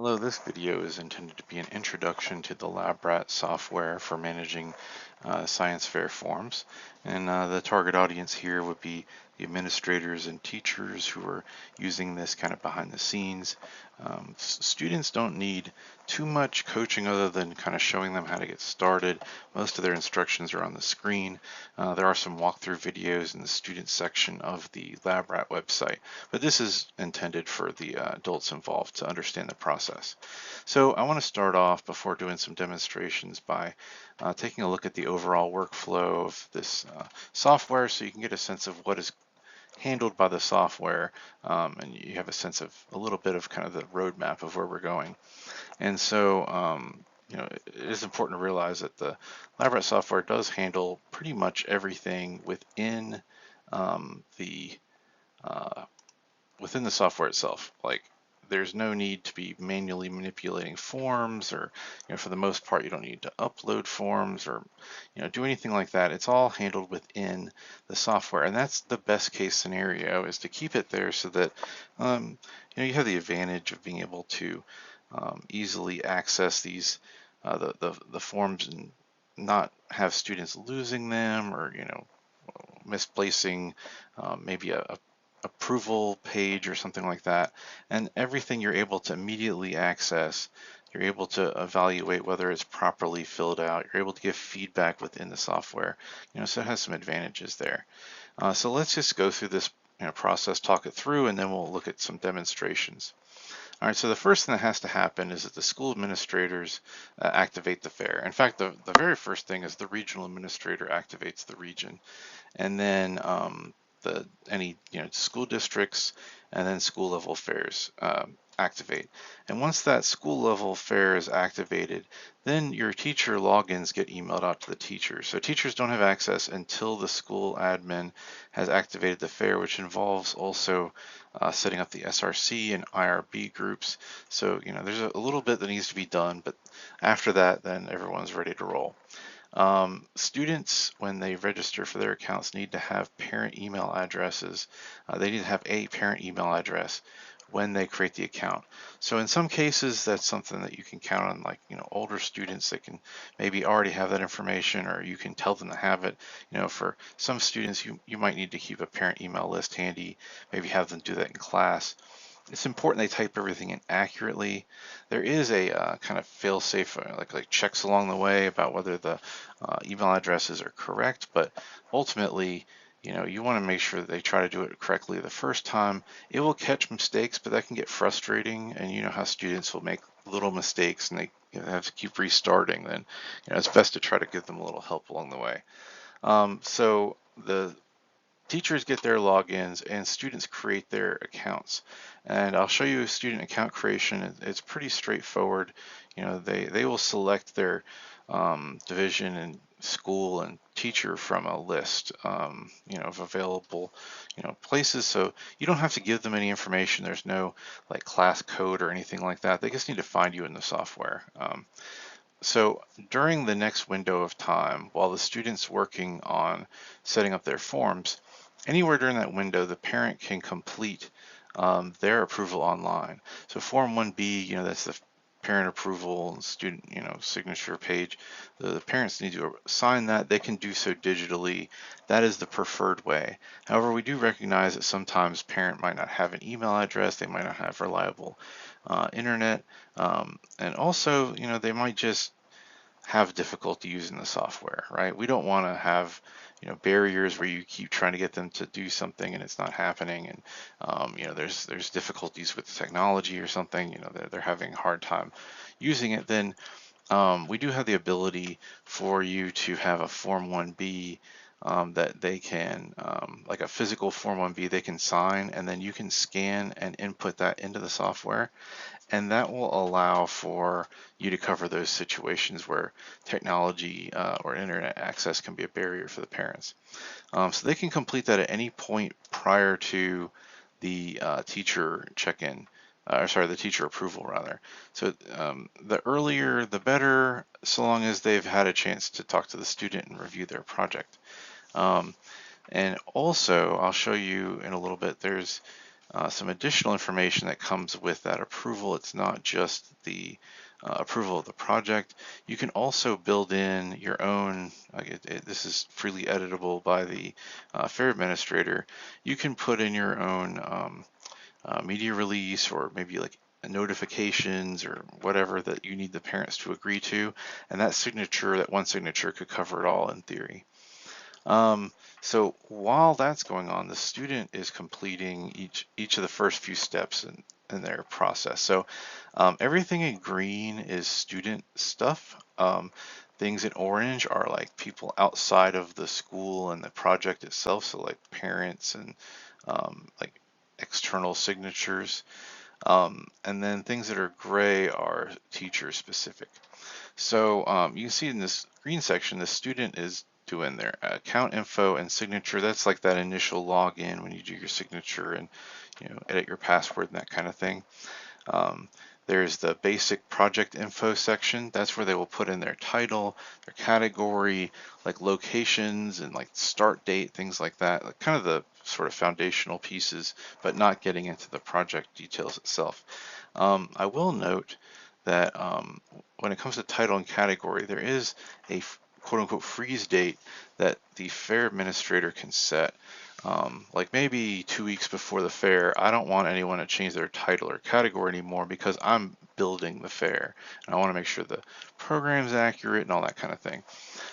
Hello, this video is intended to be an introduction to the LabRat software for managing science fair forms. And the target audience here would be the administrators and teachers who are using this kind of behind the scenes. Students don't need too much coaching other than kind of showing them how to get started. Most of their instructions are on the screen. There are some walkthrough videos in the student section of the LabRat website, but this is intended for the adults involved to understand the process. So I want to start off before doing some demonstrations by taking a look at the overall workflow of this software so you can get a sense of what is handled by the software, and you have a sense of a little bit of kind of the roadmap of where we're going. And so it is important to realize that the LabRat software does handle pretty much everything the uh, within the software itself. Like, there's no need to be manually manipulating forms, or for the most part you don't need to upload forms or do anything like that. It's all handled within the software, and that's the best case scenario, is to keep it there so that you have the advantage of being able to easily access these the forms and not have students losing them, or misplacing maybe a approval page or something like that. And everything you're able to immediately access. You're able to evaluate whether it's properly filled out. You're able to give feedback within the software. So it has some advantages there. So let's just go through this process, talk it through, and then we'll look at some demonstrations. All right, so the first thing that has to happen is that the school administrators activate the fair. In fact, the very first thing is the regional administrator activates the region, and then any school districts and then school level fairs activate. And once that school level fair is activated, then your teacher logins get emailed out to the teachers. So teachers don't have access until the school admin has activated the fair, which involves also setting up the SRC and IRB groups. So there's a little bit that needs to be done, but after that, then everyone's ready to roll. Students, when they register for their accounts, need to have parent email addresses. They need to have a parent email address when they create the account. So in some cases, that's something that you can count on, like older students that can maybe already have that information, or you can tell them to have it. For some students, you might need to keep a parent email list handy, maybe have them do that in class. It's important they type everything in accurately. There is a kind of fail-safe, like checks along the way about whether the email addresses are correct, but ultimately, you want to make sure that they try to do it correctly the first time. It will catch mistakes, but that can get frustrating, and you know how students will make little mistakes and they have to keep restarting. Then, it's best to try to give them a little help along the way. So the teachers get their logins and students create their accounts. And I'll show you student account creation. It's pretty straightforward. They will select their division and school and teacher from a list, of available, places. So you don't have to give them any information. There's no like class code or anything like that. They just need to find you in the software. So during the next window of time, while the student's working on setting up their forms, anywhere during that window, the parent can complete their approval online. So Form 1B, that's the parent approval and student, signature page. The parents need to sign that. They can do so digitally. That is the preferred way. However, we do recognize that sometimes parent might not have an email address. They might not have reliable internet. And also, they might just have difficulty using the software, right? We don't want to have, barriers where you keep trying to get them to do something and it's not happening, and there's difficulties with the technology or something. They're having a hard time using it. Then we do have the ability for you to have a Form 1B that they can, like a physical Form 1B, they can sign, and then you can scan and input that into the software. And that will allow for you to cover those situations where technology or internet access can be a barrier for the parents. So they can complete that at any point prior to the teacher check-in, the teacher approval rather. So the earlier the better, so long as they've had a chance to talk to the student and review their project. And also, I'll show you in a little bit, there's some additional information that comes with that approval. It's not just the approval of the project. You can also build in your own, this is freely editable by the fair administrator. You can put in your own media release, or maybe like notifications or whatever that you need the parents to agree to, and that signature, that one signature, could cover it all in theory. So while that's going on, the student is completing each of the first few steps in their process. So everything in green is student stuff. Things in orange are like people outside of the school and the project itself, so like parents and like external signatures. And then things that are gray are teacher specific. So you can see in this green section, the student is doing their account info and signature. That's like that initial login when you do your signature and edit your password and that kind of thing. Um, there's the basic project info section. That's where they will put in their title, their category, like locations and like start date, things like that. Like kind of the sort of foundational pieces, but not getting into the project details itself. I will note that when it comes to title and category, there is a quote unquote freeze date that the fair administrator can set. Like maybe 2 weeks before the fair, I don't want anyone to change their title or category anymore because I'm building the fair. And I want to make sure the program's accurate and all that kind of thing.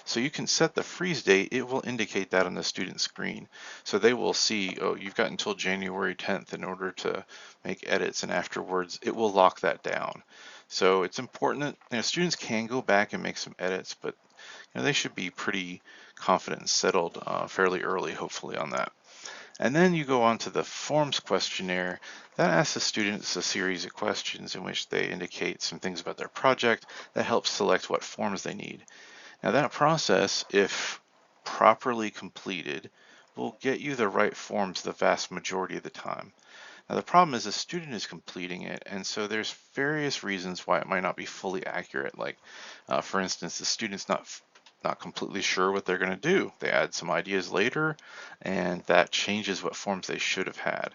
So you can set the freeze date. It will indicate that on the student screen. So they will see, oh, you've got until January 10th in order to make edits, and afterwards it will lock that down. So it's important that students can go back and make some edits, but they should be pretty confident and settled fairly early, hopefully, on that. And then you go on to the forms questionnaire. That asks the students a series of questions in which they indicate some things about their project that helps select what forms they need. Now that process, if properly completed, will get you the right forms the vast majority of the time. Now the problem is the student is completing it, and so there's various reasons why it might not be fully accurate. Like, for instance, the student's not completely sure what they're going to do. They add some ideas later, and that changes what forms they should have had.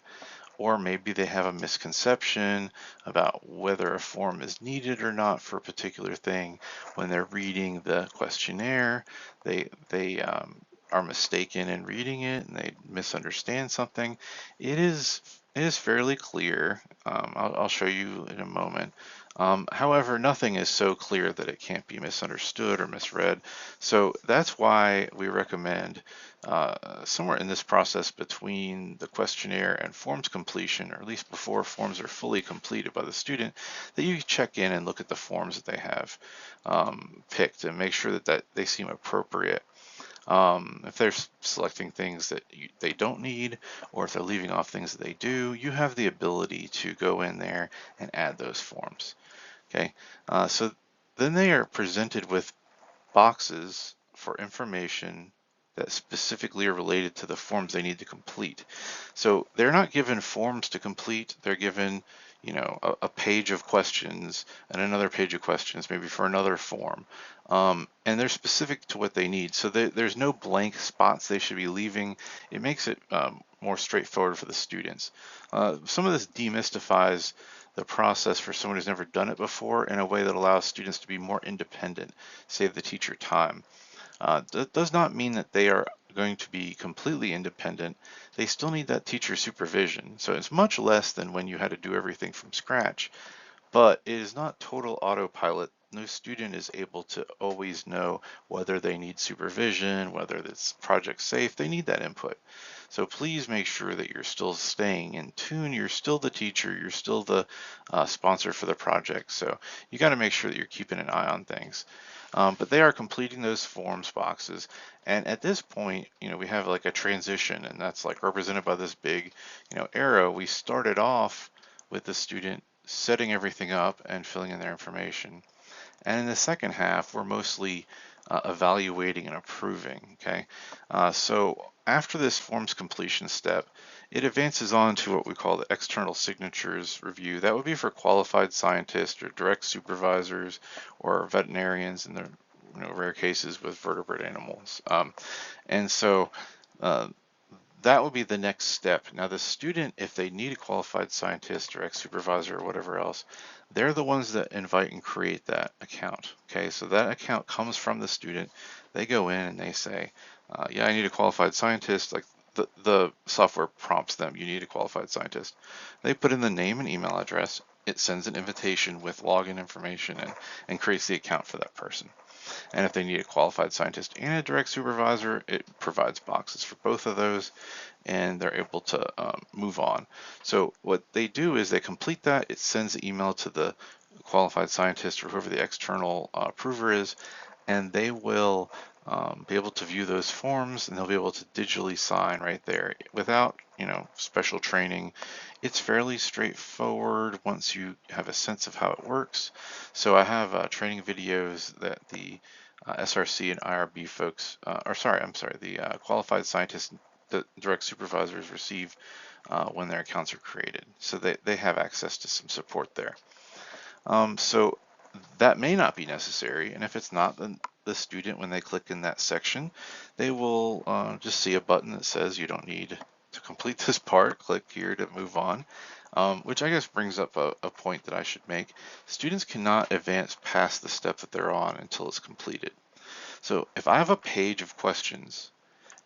Or maybe they have a misconception about whether a form is needed or not for a particular thing. When they're reading the questionnaire, they are mistaken in reading it and they misunderstand something. It is fairly clear. I'll show you in a moment. However, nothing is so clear that it can't be misunderstood or misread. So that's why we recommend somewhere in this process between the questionnaire and forms completion, or at least before forms are fully completed by the student, that you check in and look at the forms that they have picked and make sure that they seem appropriate. If they're selecting things that they don't need, or if they're leaving off things that they do, you have the ability to go in there and add those forms. Okay, so then they are presented with boxes for information that specifically are related to the forms they need to complete. So they're not given forms to complete, they're given, a page of questions and another page of questions, maybe for another form. And they're specific to what they need. So there's no blank spots they should be leaving. It makes it more straightforward for the students. Some of this demystifies the process for someone who's never done it before in a way that allows students to be more independent, save the teacher time. That does not mean that they are going to be completely independent. They still need that teacher supervision. So it's much less than when you had to do everything from scratch, but it is not total autopilot. No student is able to always know whether they need supervision, whether this project's safe. They need that input. So please make sure that you're still staying in tune. You're still the teacher. You're still the sponsor for the project. So you got to make sure that you're keeping an eye on things. But they are completing those forms boxes. And at this point, we have like a transition, and that's like represented by this big, arrow. We started off with the student setting everything up and filling in their information. And in the second half, we're mostly evaluating and approving, okay? So after this forms completion step, it advances on to what we call the external signatures review. That would be for qualified scientists or direct supervisors or veterinarians in the rare cases with vertebrate animals. And so uh, that would be the next step. Now the student, if they need a qualified scientist or ex-supervisor or whatever else, they're the ones that invite and create that account. Okay, so that account comes from the student. They go in and they say, yeah, I need a qualified scientist. Like the software prompts them, you need a qualified scientist. They put in the name and email address. It sends an invitation with login information and creates the account for that person. And if they need a qualified scientist and a direct supervisor, it provides boxes for both of those, and they're able to move on. So what they do is they complete that. It sends the email to the qualified scientist or whoever the external approver is, and they will be able to view those forms, and they'll be able to digitally sign right there without, special training. It's fairly straightforward once you have a sense of how it works. So I have training videos that the SRC and IRB folks, the qualified scientists, the direct supervisors receive when their accounts are created. So they have access to some support there. So that may not be necessary, and if it's not, then the student, when they click in that section, they will just see a button that says you don't need to complete this part. Click here to move on, which I guess brings up a point that I should make. Students cannot advance past the step that they're on until it's completed. So if I have a page of questions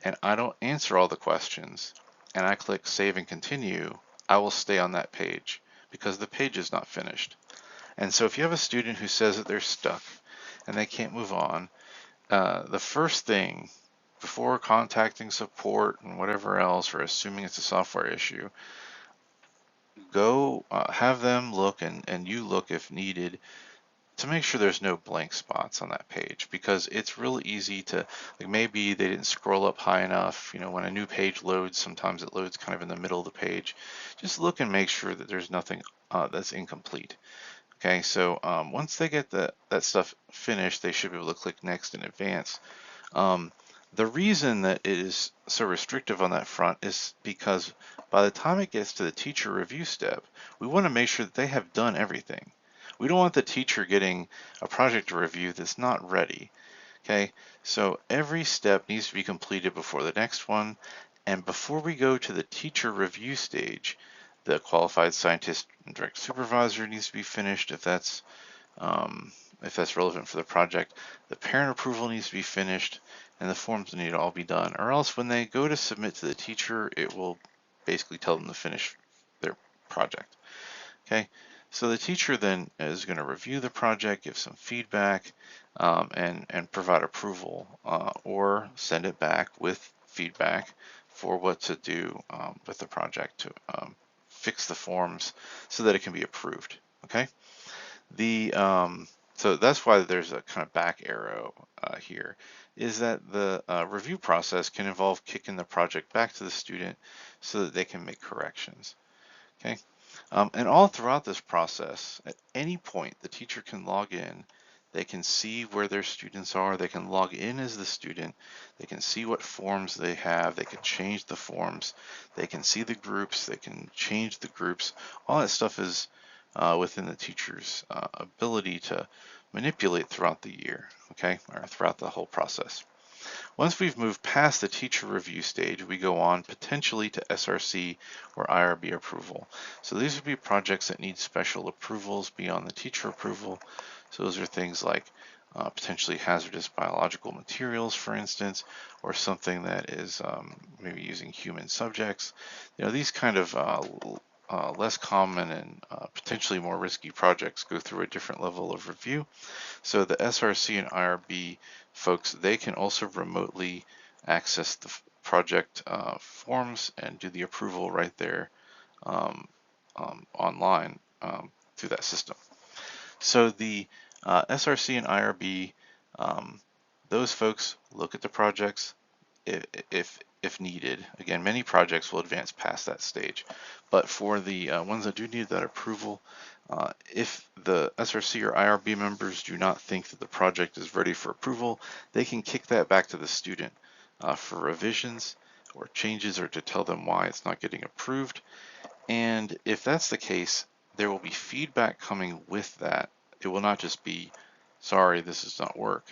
and I don't answer all the questions and I click save and continue, I will stay on that page because the page is not finished. And so if you have a student who says that they're stuck and they can't move on, the first thing before contacting support and whatever else, or assuming it's a software issue, go have them look and you look if needed to make sure there's no blank spots on that page, because it's really easy to, like, maybe they didn't scroll up high enough. When a new page loads, sometimes it loads kind of in the middle of the page. Just look and make sure that there's nothing that's incomplete. Okay, so once they get that stuff finished, they should be able to click next and advance. The reason that it is so restrictive on that front is because by the time it gets to the teacher review step, we want to make sure that they have done everything. We don't want the teacher getting a project to review that's not ready. Okay, so every step needs to be completed before the next one, and before we go to the teacher review stage, the qualified scientist and direct supervisor needs to be finished if that's relevant for the project. The parent approval needs to be finished, and the forms need to all be done, or else when they go to submit to the teacher, it will basically tell them to finish their project. Okay, so the teacher then is going to review the project, give some feedback, and provide approval, or send it back with feedback for what to do with the project to fix the forms so that it can be approved. Okay, so that's why there's a kind of back arrow here, is that the review process can involve kicking the project back to the student so that they can make corrections. Okay. And all throughout this process, at any point, the teacher can log in. They can see where their students are. They can log in as the student. They can see what forms they have. They can change the forms. They can see the groups. They can change the groups. All that stuff is within the teacher's ability to manipulate throughout the year, okay, or throughout the whole process. Once we've moved past the teacher review stage, we go on potentially to SRC or IRB approval. So these would be projects that need special approvals beyond the teacher approval. So those are things like potentially hazardous biological materials, for instance, or something that is maybe using human subjects. These kind of less common and potentially more risky projects go through a different level of review. So the SRC and IRB folks, they can also remotely access the project forms and do the approval right there online through that system. So the SRC and IRB, those folks look at the projects if needed. Again, many projects will advance past that stage, but for the ones that do need that approval, if the SRC or IRB members do not think that the project is ready for approval, they can kick that back to the student for revisions or changes, or to tell them why it's not getting approved. And if that's the case, there will be feedback coming with that. It will not just be, sorry, this does not work.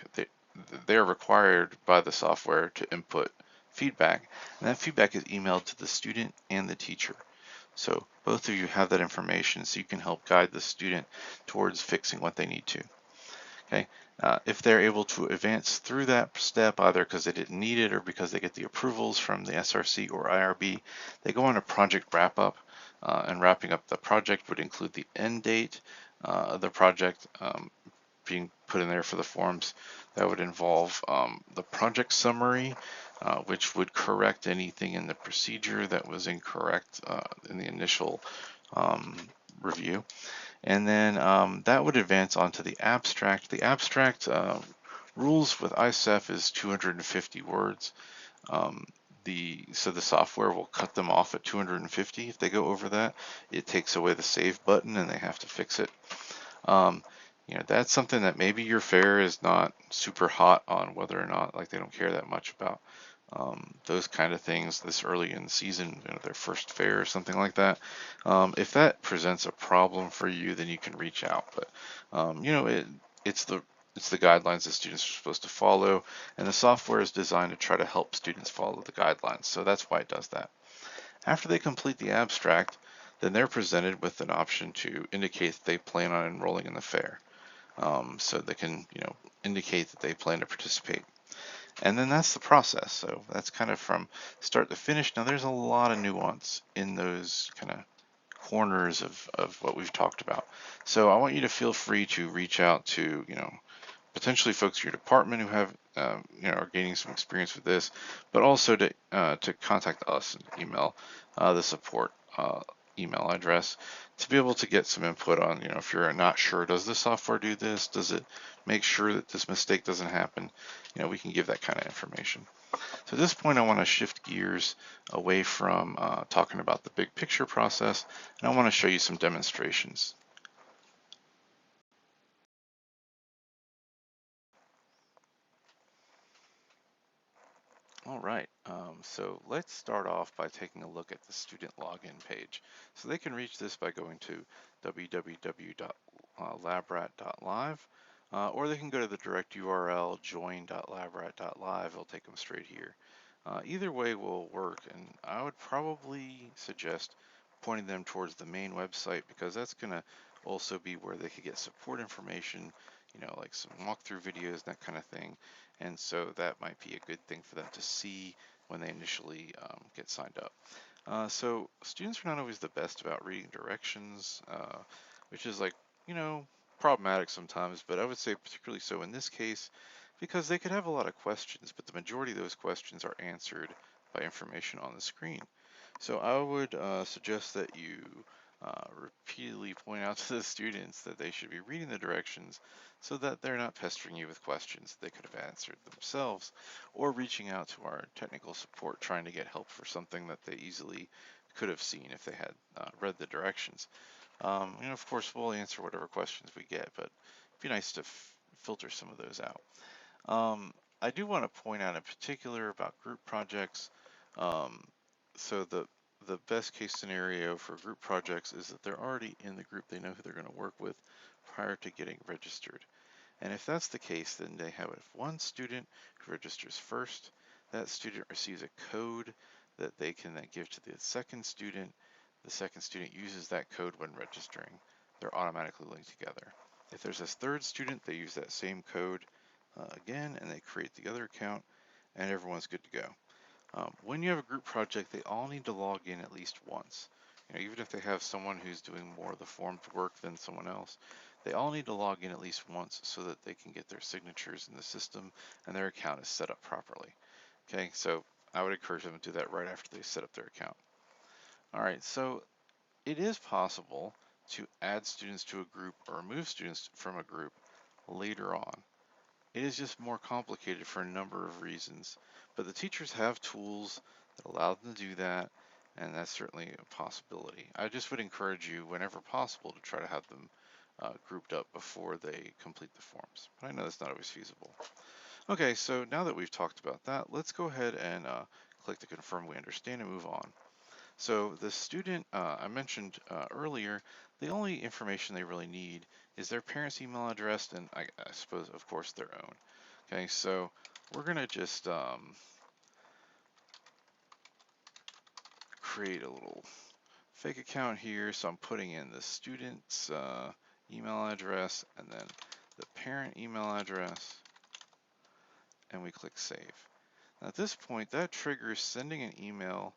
They're required by the software to input feedback, and that feedback is emailed to the student and the teacher. So both of you have that information so you can help guide the student towards fixing what they need to. Okay, if they're able to advance through that step, either because they didn't need it or because they get the approvals from the SRC or IRB, they go on a project wrap up, and wrapping up the project would include the end date of the project being put in there for the forms. That would involve the project summary, which would correct anything in the procedure that was incorrect in the initial um, review. And then that would advance onto the abstract. The abstract rules with ICEF is 250 words. Um, so the software will cut them off at 250. If they go over that, it takes away the save button and they have to fix it. Um, that's something that maybe your fair is not super hot on, whether or not, like, they don't care that much about those kind of things this early in the season, their first fair or something like that. If that presents a problem for you, then you can reach out. But it's the it's the guidelines that students are supposed to follow, and the software is designed to try to help students follow the guidelines. So that's why it does that. After they complete the abstract, then they're presented with an option to indicate that they plan on enrolling in the fair. So they can, indicate that they plan to participate. And then that's the process. So that's kind of from start to finish. Now there's a lot of nuance in those kind of corners of what we've talked about. So I want you to feel free to reach out to, potentially folks in your department who have, are gaining some experience with this, but also to contact us and email the support email address to be able to get some input on, if you're not sure, does the software do this? Does it make sure that this mistake doesn't happen? We can give that kind of information. So at this point, I want to shift gears away from talking about the big picture process, and I want to show you some demonstrations. All right, so let's start off by taking a look at the student login page. So they can reach this by going to www.labrat.live, or they can go to the direct URL join.labrat.live. It'll take them straight here. Either way will work, and I would probably suggest pointing them towards the main website because that's going to also be where they could get support information, like some walkthrough videos, that kind of thing. And so that might be a good thing for them to see when they initially get signed up. So students are not always the best about reading directions, which is, like, problematic sometimes, but I would say particularly so in this case because they could have a lot of questions, but the majority of those questions are answered by information on the screen. So I would suggest that you repeatedly point out to the students that they should be reading the directions so that they're not pestering you with questions they could have answered themselves, or reaching out to our technical support trying to get help for something that they easily could have seen if they had read the directions. Of course, we'll answer whatever questions we get, but it'd be nice to filter some of those out. I do want to point out in particular about group projects. Um, so the best case scenario for group projects is that they're already in the group. They know who they're going to work with prior to getting registered. And if that's the case, then they have one student who registers first. That student receives a code that they can then give to the second student. The second student uses that code when registering. They're automatically linked together. If there's a third student, they use that same code again, and they create the other account, and everyone's good to go. When you have a group project, they all need to log in at least once. Even if they have someone who's doing more of the formed work than someone else, they all need to log in at least once so that they can get their signatures in the system and their account is set up properly. Okay, so I would encourage them to do that right after they set up their account. All right, so it is possible to add students to a group or remove students from a group later on. It is just more complicated for a number of reasons, but the teachers have tools that allow them to do that, and that's certainly a possibility. I just would encourage you, whenever possible, to try to have them grouped up before they complete the forms, but I know that's not always feasible. Okay, so now that we've talked about that, let's go ahead and click to confirm we understand and move on. So the student I mentioned earlier, the only information they really need is their parents' email address and I suppose, of course, their own. Okay, so we're gonna just create a little fake account here. So I'm putting in the student's email address and then the parent email address, and we click save. Now at this point, that triggers sending an email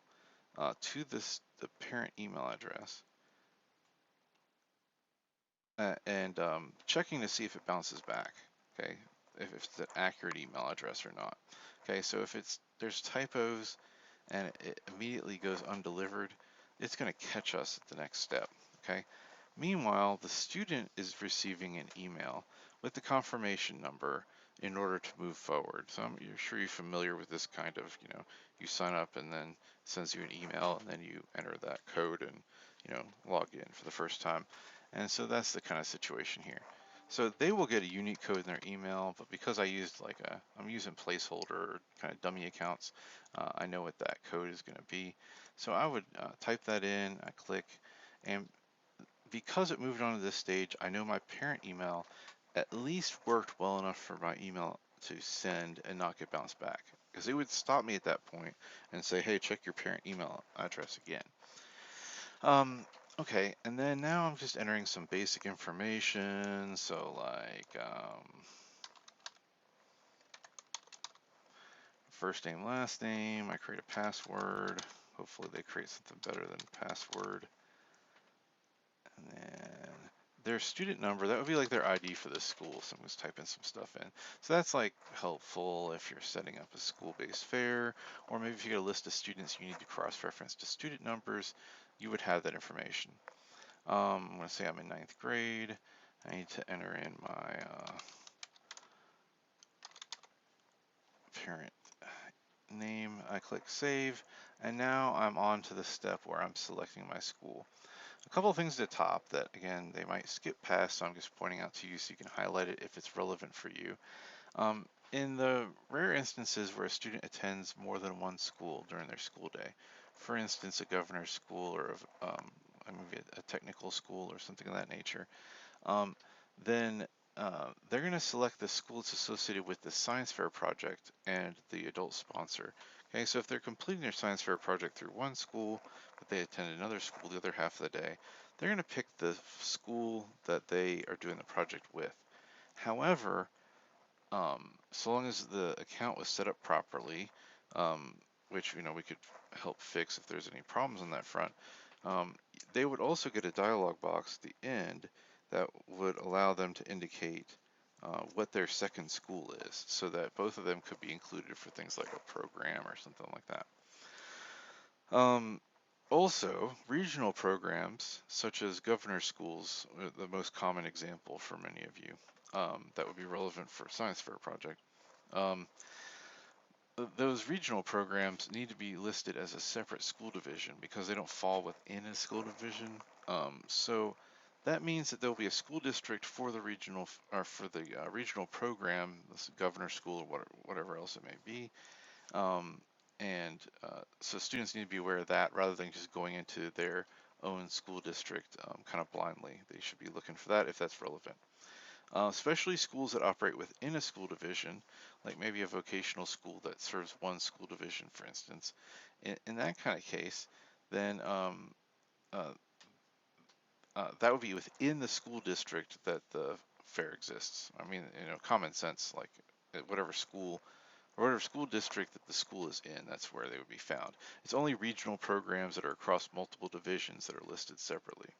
to the parent email address and checking to see if it bounces back. Okay, if it's an accurate email address or not. Okay, so if there's typos and it immediately goes undelivered, it's going to catch us at the next step. Okay. Meanwhile, the student is receiving an email with the confirmation number in order to move forward. So you're sure you're familiar with this kind of, you sign up and then it sends you an email and then you enter that code and, log in for the first time. And so that's the kind of situation here. So they will get a unique code in their email, but because I used I'm using placeholder kind of dummy accounts, I know what that code is going to be. So I would type that in, I click, and because it moved on to this stage, I know my parent email at least worked well enough for my email to send and not get bounced back. Because it would stop me at that point and say, hey, check your parent email address again. Okay, and then now I'm just entering some basic information. So like first name, last name, I create a password. Hopefully they create something better than password. And then their student number, that would be like their ID for the school. So I'm just typing some stuff in. So that's like helpful if you're setting up a school-based fair, or maybe if you get a list of students you need to cross-reference to student numbers, you would have that information. I'm going to say I'm in 9th grade. I need to enter in my parent name. I click save, and now I'm on to the step where I'm selecting my school. A couple of things at the top that, again, they might skip past, so I'm just pointing out to you so you can highlight it if it's relevant for you. In the rare instances where a student attends more than one school during their school day, for instance, a governor's school or maybe a technical school or something of that nature, then they're going to select the school that's associated with the science fair project and the adult sponsor. Okay, so if they're completing their science fair project through one school, but they attend another school the other half of the day, they're going to pick the school that they are doing the project with. However, so long as the account was set up properly, which we could help fix if there's any problems on that front, they would also get a dialog box at the end that would allow them to indicate what their second school is, so that both of them could be included for things like a program or something like that. Also, regional programs such as governor schools are the most common example for many of you that would be relevant for a science fair project. Um, those regional programs need to be listed as a separate school division because they don't fall within a school division. So that means that there'll be a school district for the regional or for the regional program, this governor school or whatever else it may be. So students need to be aware of that rather than just going into their own school district kind of blindly. They should be looking for that if that's relevant. Especially schools that operate within a school division, like maybe a vocational school that serves one school division, for instance. In that kind of case, then uh, that would be within the school district that the fair exists. I mean, common sense, like at whatever school or whatever school district that the school is in, that's where they would be found. It's only regional programs that are across multiple divisions that are listed separately.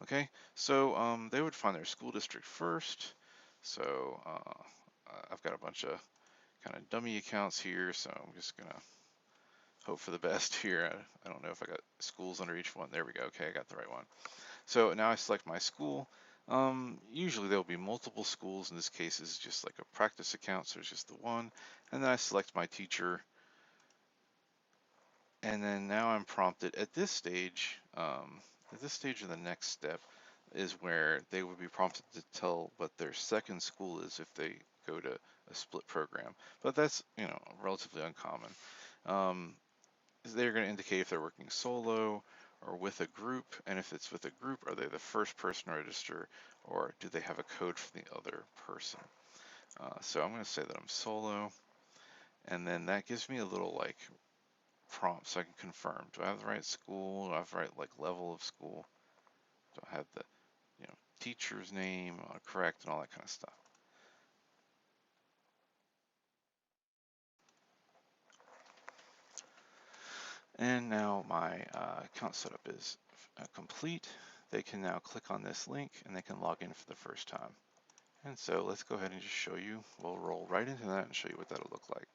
Okay, so they would find their school district first. So I've got a bunch of kind of dummy accounts here, so I'm just gonna hope for the best here. I don't know if I got schools under each one. There we go. Okay, I got the right one. So now I select my school. Usually there'll be multiple schools. In this case, it's just like a practice account, so it's just the one. And then I select my teacher. And then now I'm prompted at this stage of the next step is where they would be prompted to tell what their second school is if they go to a split program. But that's, relatively uncommon. They're going to indicate if they're working solo or with a group, and if it's with a group, are they the first person to register, or do they have a code for the other person? So I'm going to say that I'm solo, and then that gives me a little like prompt so I can confirm. Do I have the right school? Do I have the right like level of school? Do I have the teacher's name correct and all that kind of stuff? And now my account setup is complete. They can now click on this link and they can log in for the first time. And so let's go ahead and just show you. We'll roll right into that and show you what that'll look like.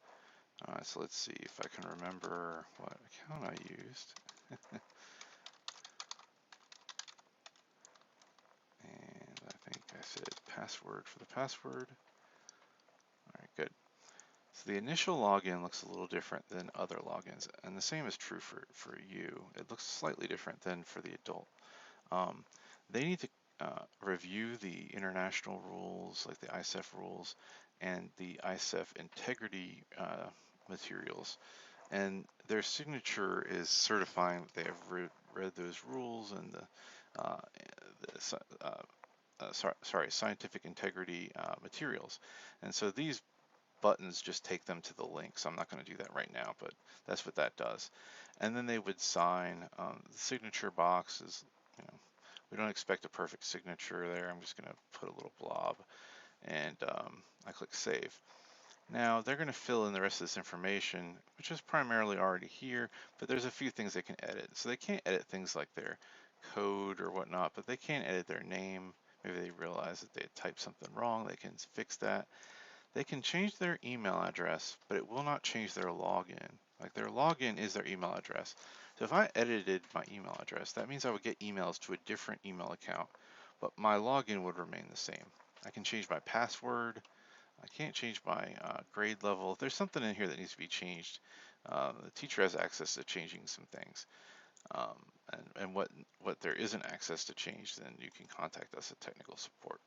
All right, so let's see if I can remember what account I used. And I think I said password for the password. All right, good. So the initial login looks a little different than other logins, and the same is true for you. It looks slightly different than for the adult. Um, they need to review the international rules, like the ISEF rules, and the ISEF integrity materials. And their signature is certifying that they have read those rules and uh, the scientific integrity materials. And so these buttons just take them to the link. So I'm not going to do that right now, but that's what that does. And then they would sign. The signature box is, we don't expect a perfect signature there. I'm just going to put a little blob, and I click save. Now they're going to fill in the rest of this information, which is primarily already here, but there's a few things they can edit. So they can't edit things like their code or whatnot, but they can edit their name. Maybe they realize that they typed something wrong. They can fix that. They can change their email address, but it will not change their login. Like their login is their email address. So if I edited my email address, that means I would get emails to a different email account, but my login would remain the same. I can change my password. I can't change my grade level. If there's something in here that needs to be changed, the teacher has access to changing some things. And what there isn't access to change, then you can contact us at technical support.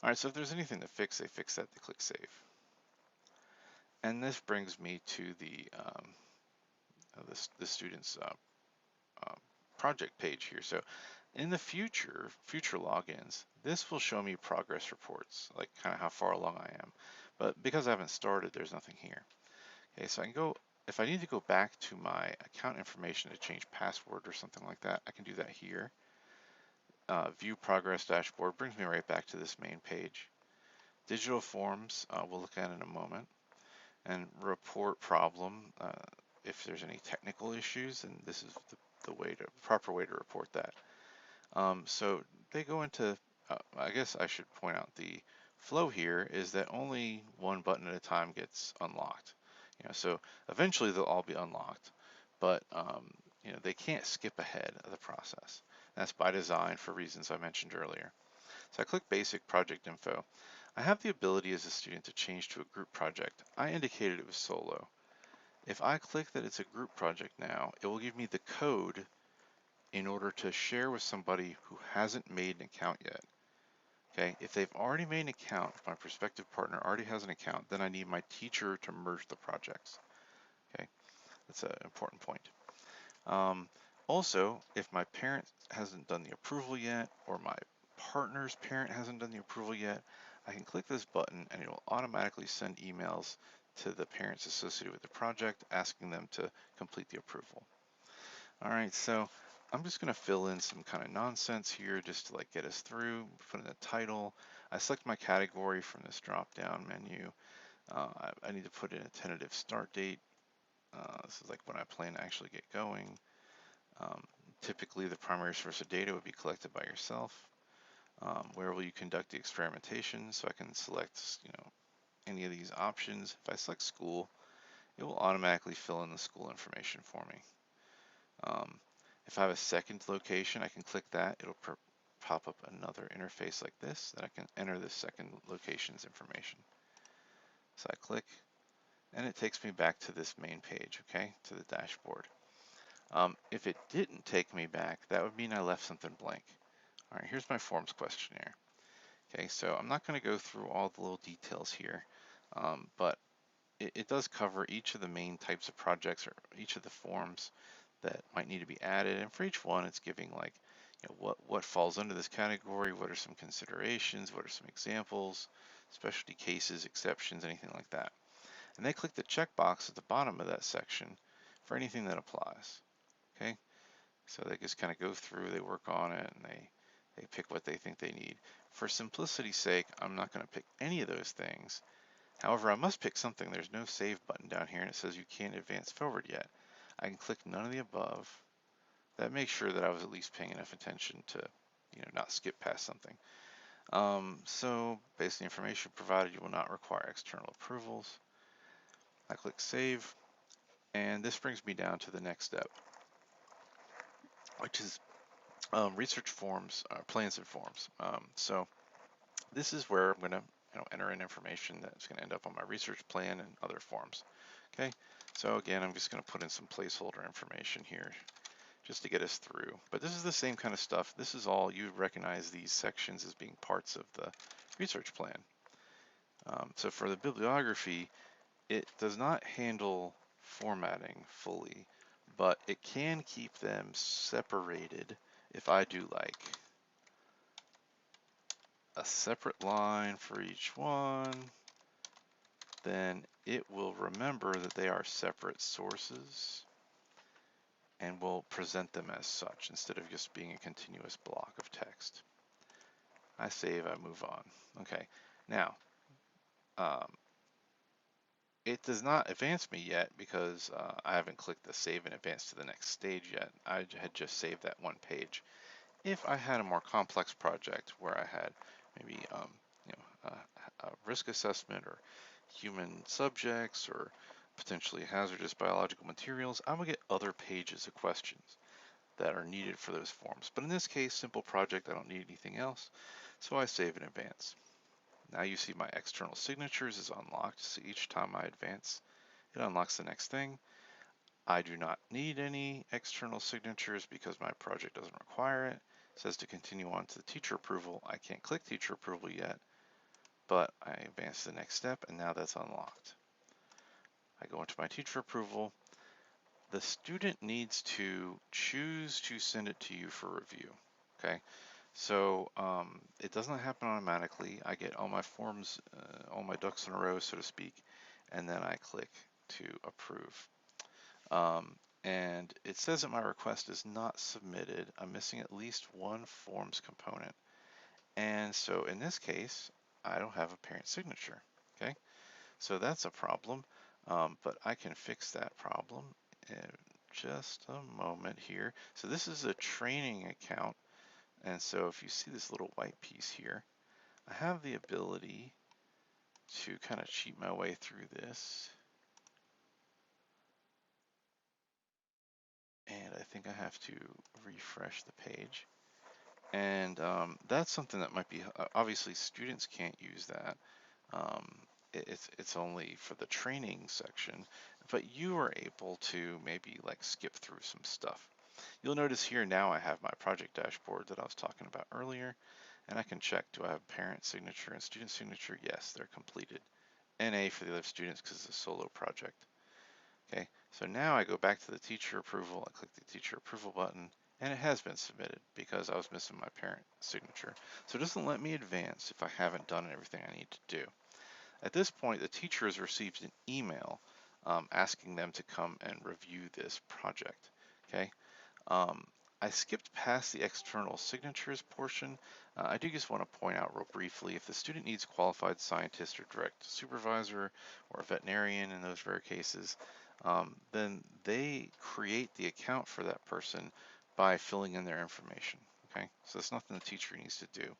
All right, so if there's anything to fix, they fix that, they click save. And this brings me to the student's uh, project page here. So in the future logins, this will show me progress reports, like kind of how far along I am. But because I haven't started, there's nothing here. Okay, so I can go, if I need to go back to my account information to change password or something like that, I can do that here. View progress dashboard brings me right back to this main page. Digital forms we'll look at in a moment. And report problem, if there's any technical issues, then this is the proper way to report that. So they go into, I guess I should point out the flow here is that only one button at a time gets unlocked. So eventually they'll all be unlocked, but they can't skip ahead of the process. That's by design for reasons I mentioned earlier. So I click Basic Project Info. I have the ability as a student to change to a group project. I indicated it was solo. If I click that it's a group project now, it will give me the code in order to share with somebody who hasn't made an account yet. Okay, if they've already made an account, if my prospective partner already has an account, then I need my teacher to merge the projects. Okay, that's an important point. Also, if my parent hasn't done the approval yet, or my partner's parent hasn't done the approval yet, I can click this button and it will automatically send emails to the parents associated with the project asking them to complete the approval. All right, so I'm just going to fill in some kind of nonsense here just to like get us through. Put in a title. I select my category from this drop-down menu. I need to put in a tentative start date. This is like when I plan to actually get going. Typically, the primary source of data would be collected by yourself. Where will you conduct the experimentation? So I can select, any of these options. If I select school, it will automatically fill in the school information for me. If I have a second location, I can click that. It'll pop up another interface like this that I can enter the second location's information. So I click, and it takes me back to this main page, okay, to the dashboard. If it didn't take me back, that would mean I left something blank. All right, here's my forms questionnaire. Okay, so I'm not going to go through all the little details here, but it does cover each of the main types of projects or each of the forms that might need to be added. And for each one, it's giving like, what falls under this category, what are some considerations, what are some examples, specialty cases, exceptions, anything like that. And they click the checkbox at the bottom of that section for anything that applies. Okay, so they just kind of go through, they work on it, and they pick what they think they need. For simplicity's sake, I'm not going to pick any of those things. However, I must pick something. There's no save button down here, and it says you can't advance forward yet. I can click none of the above. That makes sure that I was at least paying enough attention to, not skip past something. So based on the information provided, you will not require external approvals. I click save, and this brings me down to the next step, which is research forms, plans and forms. So this is where I'm going to enter in information that's going to end up on my research plan and other forms. Okay, so again, I'm just going to put in some placeholder information here just to get us through. But this is the same kind of stuff. This is all, you recognize these sections as being parts of the research plan. So for the bibliography, it does not handle formatting fully, but it can keep them separated if I do like a separate line for each one, then it will remember that they are separate sources and will present them as such instead of just being a continuous block of text. I save, I move on. Okay, now it does not advance me yet because I haven't clicked the save and advance to the next stage yet. I had just saved that one page. If I had a more complex project where I had maybe a risk assessment or human subjects or potentially hazardous biological materials, I would get other pages of questions that are needed for those forms. But in this case, simple project, I don't need anything else, so I save in advance. Now you see my external signatures is unlocked, so each time I advance, it unlocks the next thing. I do not need any external signatures because my project doesn't require it. It says to continue on to the teacher approval. I can't click teacher approval yet, but I advance to the next step, and now that's unlocked. I go into my teacher approval. The student needs to choose to send it to you for review. Okay, so it doesn't happen automatically. I get all my forms, all my ducks in a row, so to speak, and then I click to approve. And it says that my request is not submitted. I'm missing at least one forms component. And so in this case, I don't have a parent signature. Okay, so that's a problem, but I can fix that problem in just a moment here. So this is a training account. And so if you see this little white piece here, I have the ability to kind of cheat my way through this. And I think I have to refresh the page. And that's something that might be, obviously students can't use that. It's only for the training section, but you are able to maybe like skip through some stuff. You'll notice here now I have my project dashboard that I was talking about earlier, and I can check, do I have parent signature and student signature? Yes, they're completed. NA for the other students because it's a solo project. Okay, so now I go back to the teacher approval, I click the teacher approval button, and it has been submitted because I was missing my parent signature. So it doesn't let me advance if I haven't done everything I need to do. At this point, the teacher has received an email asking them to come and review this project. Okay, I skipped past the external signatures portion. I do just want to point out real briefly, if the student needs qualified scientist or direct supervisor or a veterinarian in those rare cases, then they create the account for that person by filling in their information. Okay, so it's nothing the teacher needs to do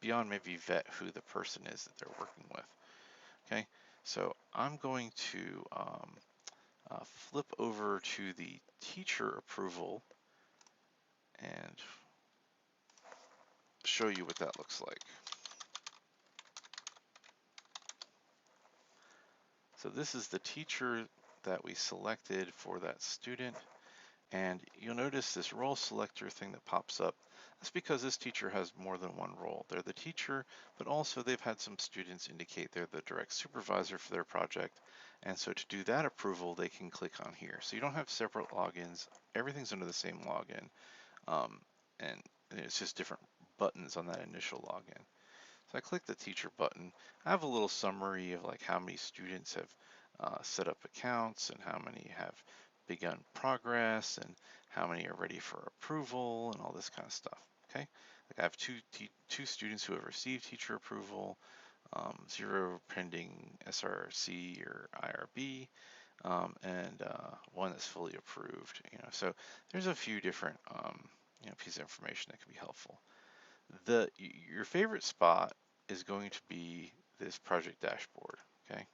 beyond maybe vet who the person is that they're working with. Okay, so I'm going to flip over to the teacher approval and show you what that looks like. So this is the teacher that we selected for that student. And you'll notice this role selector thing that pops up. That's because this teacher has more than one role. They're the teacher, but also they've had some students indicate they're the direct supervisor for their project. And so to do that approval, they can click on here. So you don't have separate logins. Everything's under the same login. And it's just different buttons on that initial login. So I click the teacher button. I have a little summary of like how many students have set up accounts and how many have begun progress and how many are ready for approval and all this kind of stuff. Okay, like I have two students who have received teacher approval, 0 pending SRC or IRB, and one that's fully approved. So there's a few different pieces of information that can be helpful. Your favorite spot is going to be this project dashboard. Okay,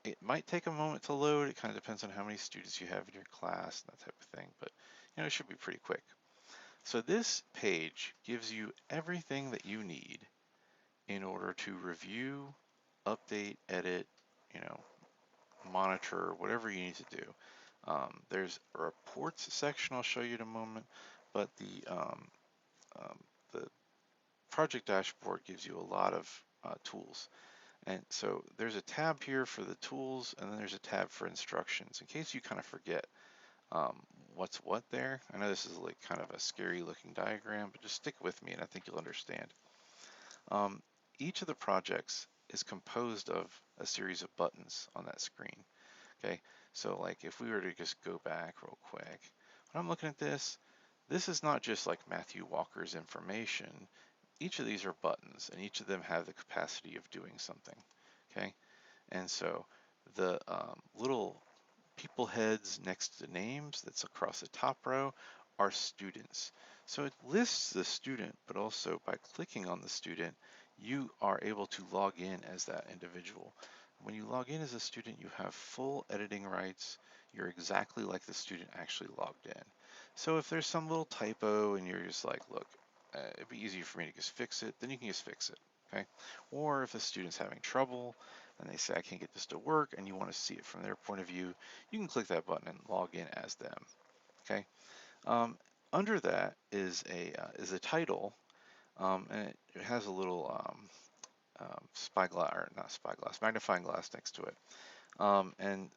it might take a moment to load. It kind of depends on how many students you have in your class and that type of thing, but it should be pretty quick. So this page gives you everything that you need in order to review, update, edit, you know, monitor, whatever you need to do. There's a reports section I'll show you in a moment, but the project dashboard gives you a lot of tools. And so there's a tab here for the tools, and then there's a tab for instructions in case you kind of forget what's what there. I know this is like kind of a scary looking diagram, but just stick with me and I think you'll understand. Um, each of the projects is composed of a series of buttons on that screen. Okay, so like if we were to just go back real quick, when I'm looking at this, this is not just like Matthew Walker's information. Each of these are buttons, and each of them have the capacity of doing something. Okay, and so the little people heads next to names that's across the top row are students. So it lists the student, but also by clicking on the student, you are able to log in as that individual. When you log in as a student, you have full editing rights. You're exactly like the student actually logged in. So if there's some little typo and you're just like, look, it'd be easier for me to just fix it, then you can just fix it. Okay? Or if a student's having trouble and they say, I can't get this to work, and you want to see it from their point of view, you can click that button and log in as them. Okay. Under that is a title, and it has a little spyglass, or not spyglass, magnifying glass next to it. And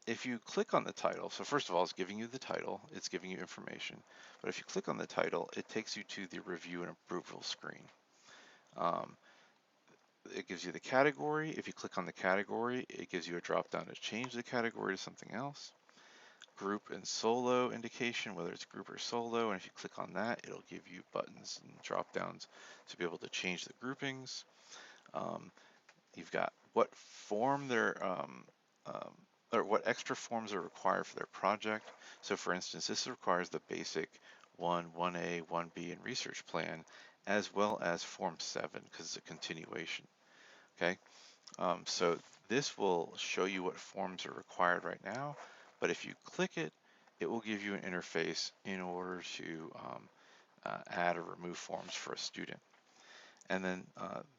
if you click on the title, so first of all, it's giving you the title, it's giving you information. But if you click on the title, it takes you to the review and approval screen. It gives you the category. If you click on the category, it gives you a drop down to change the category to something else. Group and solo indication, whether it's group or solo, and if you click on that, it'll give you buttons and drop downs to be able to change the groupings. You've got what form um, or what extra forms are required for their project. So for instance, this requires the basic 1A, 1B, and research plan, as well as Form 7, because it's a continuation. Okay, so this will show you what forms are required right now, but if you click it, it will give you an interface in order to add or remove forms for a student. And then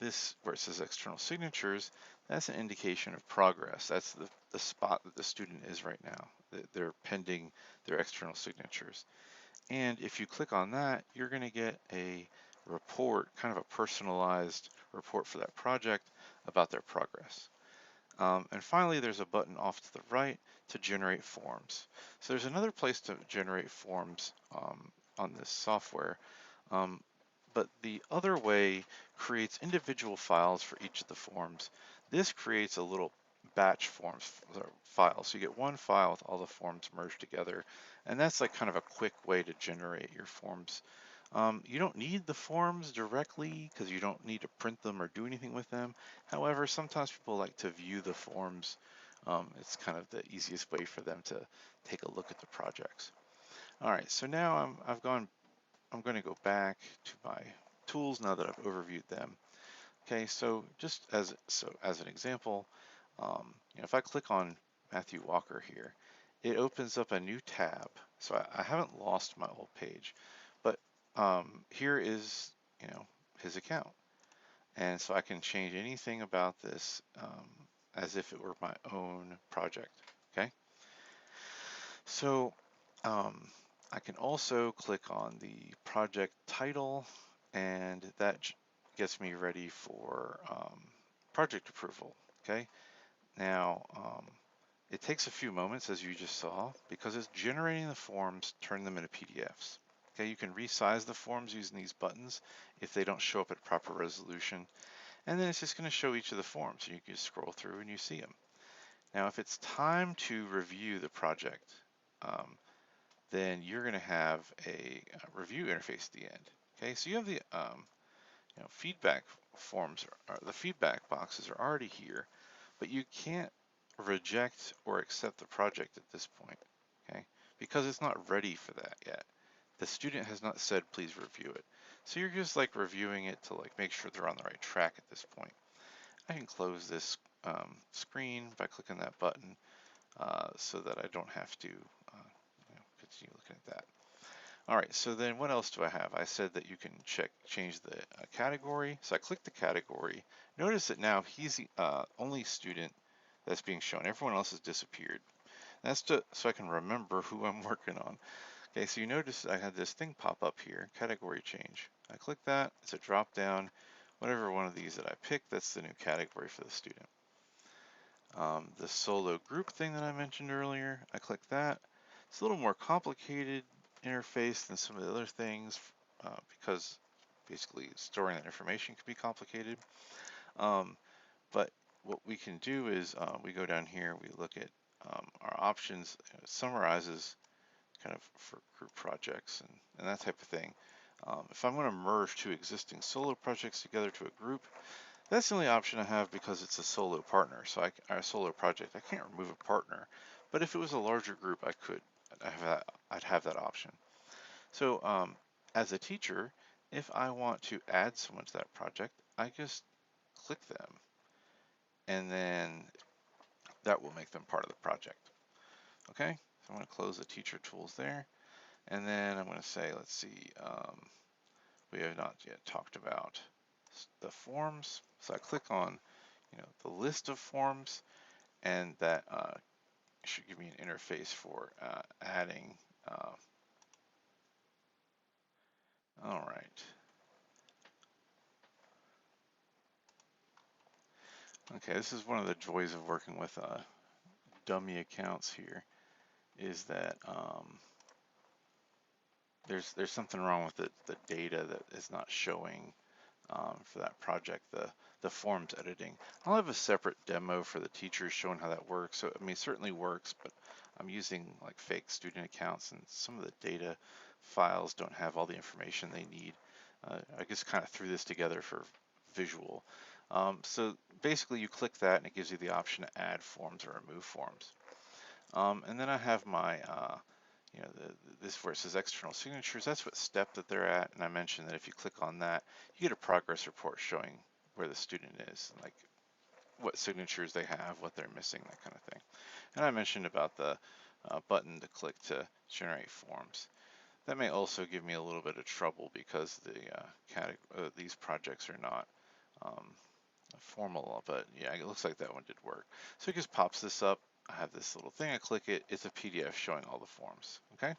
this, where it says external signatures, that's an indication of progress. That's the spot that the student is right now. They're pending their external signatures. And if you click on that, you're going to get a report, kind of a personalized report for that project about their progress. And finally, there's a button off to the right to generate forms. So there's another place to generate forms on this software, um, but the other way creates individual files for each of the forms. This creates a little batch forms file. So you get one file with all the forms merged together, and that's like kind of a quick way to generate your forms. You don't need the forms directly because you don't need to print them or do anything with them. However, sometimes people like to view the forms. It's kind of the easiest way for them to take a look at the projects. All right, so now I'm going to go back to my tools now that I've overviewed them. Okay, so just as an example, if I click on Matthew Walker here, it opens up a new tab. So I haven't lost my old page, but here is his account, and so I can change anything about this as if it were my own project. Okay, so I can also click on the project title, and that gets me ready for project approval. Okay, now it takes a few moments, as you just saw, because it's generating the forms, turn them into PDFs. Okay, you can resize the forms using these buttons if they don't show up at proper resolution, and then it's just going to show each of the forms, and you can scroll through and you see them. Now, if it's time to review the project, then you're going to have a review interface at the end. Okay, so you have the feedback forms, or the feedback boxes are already here, but you can't reject or accept the project at this point, okay, because it's not ready for that yet. The student has not said please review it. So you're just like reviewing it to like make sure they're on the right track at this point. I can close this screen by clicking that button so that I don't have to continue looking at that. All right, so then what else do I have? I said that you can change the category. So I click the category. Notice that now he's the only student that's being shown. Everyone else has disappeared. That's so I can remember who I'm working on. Okay, so you notice I had this thing pop up here, category change. I click that, it's a drop down. Whatever one of these that I pick, that's the new category for the student. The solo group thing that I mentioned earlier, I click that. It's a little more complicated interface than some of the other things because basically storing that information can be complicated. But what we can do is we go down here, we look at our options. It summarizes kind of for group projects and that type of thing. If I'm going to merge two existing solo projects together to a group, that's the only option I have because it's a solo partner, so or a solo project. I can't remove a partner, but if it was a larger group, I could. I'd have that option. So as a teacher, if I want to add someone to that project, I just click them, and then that will make them part of the project. Okay, so I'm going to close the teacher tools there, and then I'm going to say, let's see, we have not yet talked about the forms. So I click on, the list of forms, and that should give me an interface for adding. All right. Okay, this is one of the joys of working with dummy accounts here, is that there's something wrong with the data that is not showing for that project, the forms editing. I'll have a separate demo for the teachers showing how that works. So, I mean, it certainly works, but I'm using like fake student accounts, and some of the data files don't have all the information they need. I just kind of threw this together for visual. So basically you click that and it gives you the option to add forms or remove forms. And then I have my this where it says external signatures, that's what step that they're at, and I mentioned that if you click on that, you get a progress report showing where the student is, like what signatures they have, what they're missing, that kind of thing. And I mentioned about the button to click to generate forms. That may also give me a little bit of trouble because these projects are not formal, but yeah, it looks like that one did work. So it just pops this up. I have this little thing, I click it, it's a PDF showing all the forms, okay?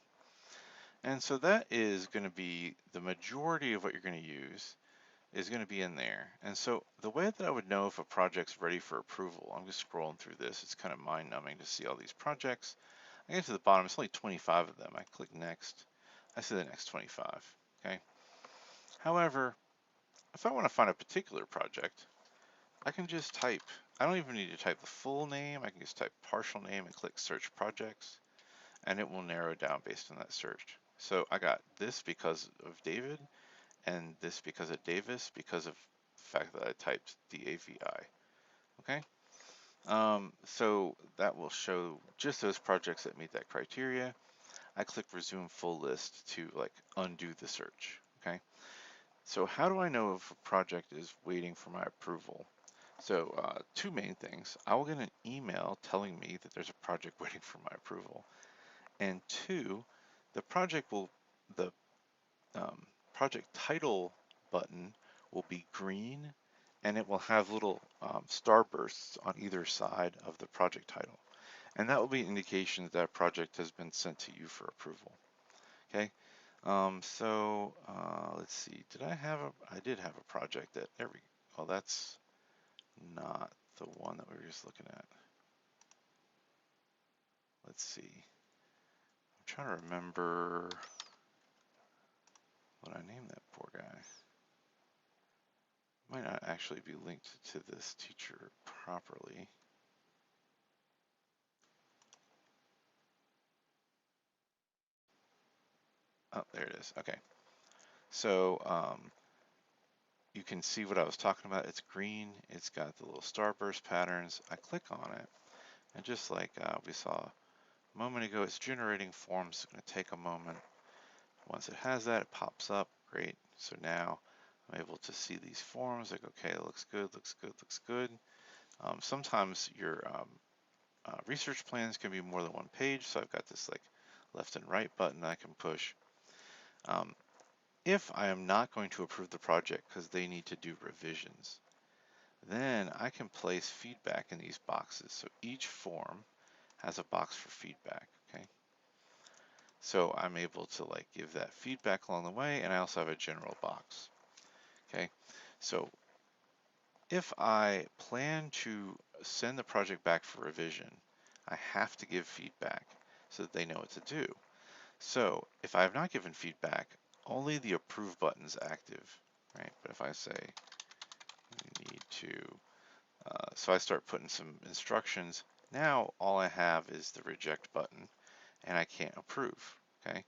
And so that is going to be the majority of what you're going to use is going to be in there. And so the way that I would know if a project's ready for approval, I'm just scrolling through this, it's kind of mind-numbing to see all these projects. I get to the bottom, it's only 25 of them. I click next, I see the next 25, okay? However, if I want to find a particular project, I can just type. I don't even need to type the full name. I can just type partial name and click search projects, and it will narrow down based on that search. So I got this because of David, and this because of Davis because of the fact that I typed DAVI. Okay, so that will show just those projects that meet that criteria. I click resume full list to like undo the search. Okay, so how do I know if a project is waiting for my approval? So two main things. I will get an email telling me that there's a project waiting for my approval. And two, the the project title button will be green, and it will have little starbursts on either side of the project title. And that will be an indication that that project has been sent to you for approval. Okay, let's see, I did have a project that, well, that's not the one that we were just looking at. Let's see. I'm trying to remember what I named that poor guy. Might not actually be linked to this teacher properly. Oh, there it is. Okay. So you can see what I was talking about. It's green. It's got the little starburst patterns. I click on it, and just like we saw a moment ago, it's generating forms. It's going to take a moment. Once it has that, it pops up. Great. So now I'm able to see these forms. Like, okay, it looks good, looks good, looks good. Sometimes your research plans can be more than one page, so I've got this like left and right button I can push. Um, if I am not going to approve the project because they need to do revisions, then I can place feedback in these boxes. So each form has a box for feedback, okay? So I'm able to like give that feedback along the way, and I also have a general box, okay? So if I plan to send the project back for revision, I have to give feedback so that they know what to do. So if I have not given feedback, only the approve button is active, right? But if I say we need to, so I start putting some instructions, now all I have is the reject button and I can't approve, okay?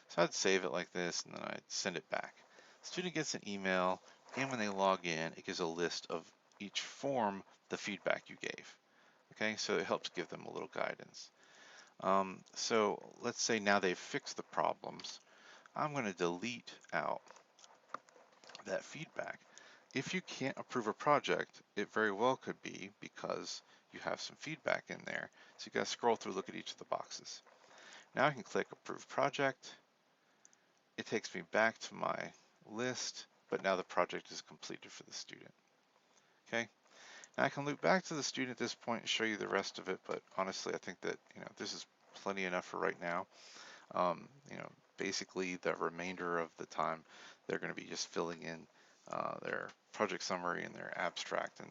So I'd save it like this and then I'd send it back. The student gets an email, and when they log in, it gives a list of each form the feedback you gave. Okay, so it helps give them a little guidance. So let's say now they've fixed the problems. I'm going to delete out that feedback. If you can't approve a project, it very well could be because you have some feedback in there. So you got to scroll through, look at each of the boxes. Now I can click Approve Project. It takes me back to my list, but now the project is completed for the student. Okay, now I can loop back to the student at this point and show you the rest of it, but honestly, I think that this is plenty enough for right now. Basically the remainder of the time they're going to be just filling in their project summary and their abstract, and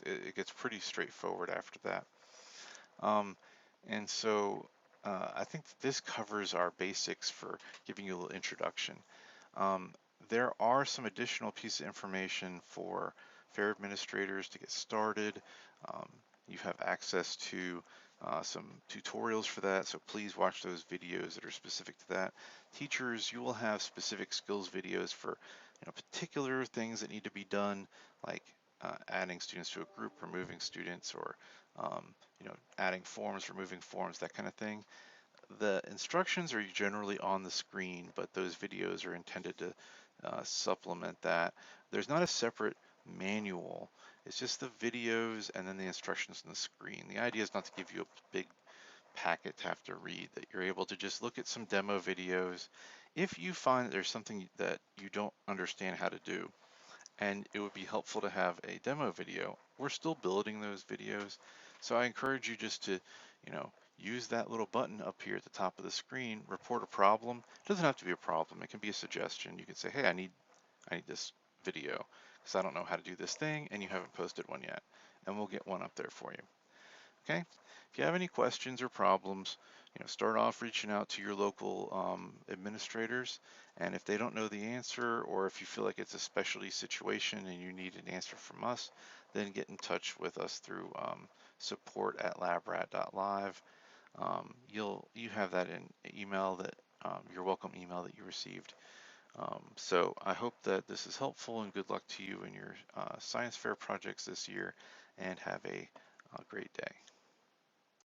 it gets pretty straightforward after that. Um, and so I think that this covers our basics for giving you a little introduction. Um, there are some additional pieces of information for fair administrators to get started. Um, you have access to some tutorials for that, so please watch those videos that are specific to that. Teachers, you will have specific skills videos for particular things that need to be done, like adding students to a group, removing students, or adding forms, removing forms, that kind of thing. The instructions are generally on the screen, but those videos are intended to supplement that. There's not a separate manual. It's just the videos and then the instructions on the screen. The idea is not to give you a big packet to have to read, that you're able to just look at some demo videos. If you find that there's something that you don't understand how to do, and it would be helpful to have a demo video. We're still building those videos, so I encourage you just to, use that little button up here at the top of the screen, report a problem. It doesn't have to be a problem. It can be a suggestion. You can say, hey, I need this video because I don't know how to do this thing, and you haven't posted one yet, and we'll get one up there for you. Okay? If you have any questions or problems, start off reaching out to your local administrators, and if they don't know the answer, or if you feel like it's a specialty situation and you need an answer from us, then get in touch with us through support@labrat.live. You have that in email, that your welcome email that you received. So I hope that this is helpful, and good luck to you in your science fair projects this year, and have a great day.